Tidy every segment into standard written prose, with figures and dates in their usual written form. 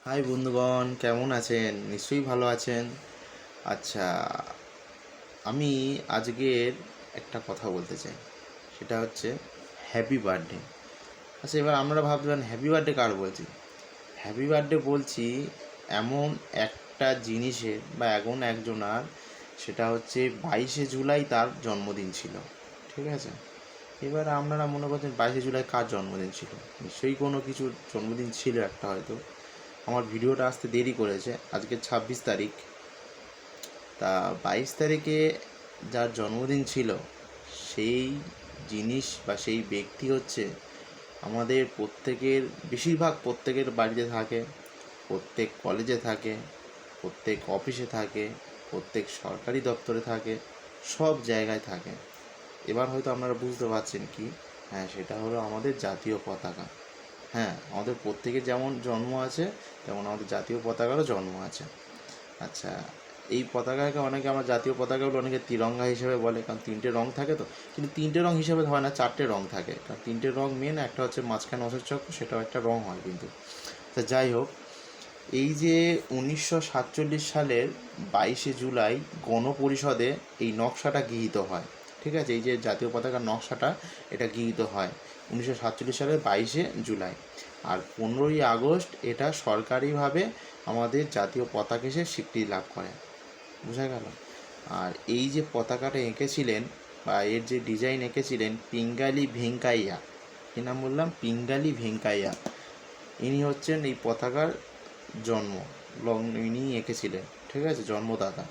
High বন্ধুগণ, কেমন আছেন? নিশ্চয়ই ভালো আছেন। আচ্ছা, আমি আজকের একটা কথা বলতে চাই, সেটা হচ্ছে হ্যাপি বার্থডে। আচ্ছা, এবার আপনারা ভাববেন হ্যাপি বার্থডে কার বলছি। হ্যাপি বার্থডে বলছি এমন একটা জিনিসের বা এমন একজনার, সেটা হচ্ছে 22শে জুলাই তার জন্মদিন ছিল। ঠিক আছে, এবার আপনারা মনে করছেন 22শে জুলাই কার জন্মদিন ছিল? নিশ্চয়ই কোনো কিছুর জন্মদিন ছিল একটা হয়তো। আমার ভিডিওটা আসতে দেরি করেছে, আজকে 26 তারিখ। তা 22 তারিখে যার জন্মদিন ছিল, সেই জিনিস বা সেই ব্যক্তি হচ্ছে আমাদের প্রত্যেকের, বেশিরভাগ প্রত্যেকের বাড়িতে থাকে, প্রত্যেক কলেজে থাকে, প্রত্যেক অফিসে থাকে, প্রত্যেক সরকারি দপ্তরে থাকে, সব জায়গায় থাকে। এবার হয়তো আপনারা বুঝতে পারছেন কি, হ্যাঁ, সেটা হলো আমাদের জাতীয় পতাকা। হ্যাঁ, আমাদের প্রত্যেকের যেমন জন্ম আছে, তেমন আমাদের জাতীয় পতাকারও জন্ম আছে। আচ্ছা, এই পতাকাকে অনেকে, আমার জাতীয় পতাকাগুলো অনেকে তিরঙ্গা হিসেবে বলে, কারণ তিনটে রং থাকে তো। কিন্তু তিনটে রং হিসেবে হয় না, চারটে রং থাকে। কারণ তিনটে রং মেন, একটা হচ্ছে মাঝখানে অশোক চক্র, সেটাও একটা রং হয় কিন্তু। তা যাই হোক, এই যে 1947 সালের 22শে জুলাই গণপরিষদে এই নকশাটা গৃহীত হয়। ঠিক আছে, এই যে জাতীয় পতাকার নকশাটা, এটা গৃহীত হয় 1947 সালের 22শে জুলাই। আর 15ই আগস্ট এটা সরকারিভাবে আমাদের জাতীয় পতাকা হিসেবে স্বীকৃতি লাভ করে। বোঝা গেল? আর এই যে পতাকাটা এঁকেছিলেন বা এর যে ডিজাইন এঁকেছিলেন পিঙ্গালি ভেঙ্কাইয়া, কী নাম বললাম? পিঙ্গালি ভেঙ্কাইয়া। ইনি হচ্ছেন এই পতাকার জন্ম ইনি এঁকেছিলেন। ঠিক আছে, জন্মদাতা।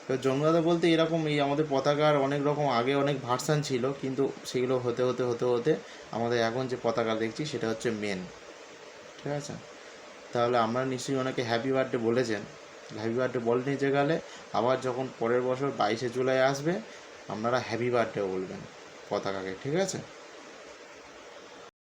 এবার জন্মদাতা বলতে এরকম, এই আমাদের পতাকার অনেক রকম আগে অনেক ভার্সান ছিল, কিন্তু সেগুলো হতে হতে হতে হতে আমাদের এখন যে পতাকা দেখছি সেটা হচ্ছে মেন। ঠিক আছে, তাহলে আমরা নিশ্চয়ই ওনাকে হ্যাপি বার্থডে বলেছেন। হ্যাপি বার্থডে বলে নিতে গেলে আবার যখন পরের বছর 22শে জুলাই আসবে, আপনারা হ্যাপি বার্থডে বলবেন পতাকাকে। ঠিক আছে।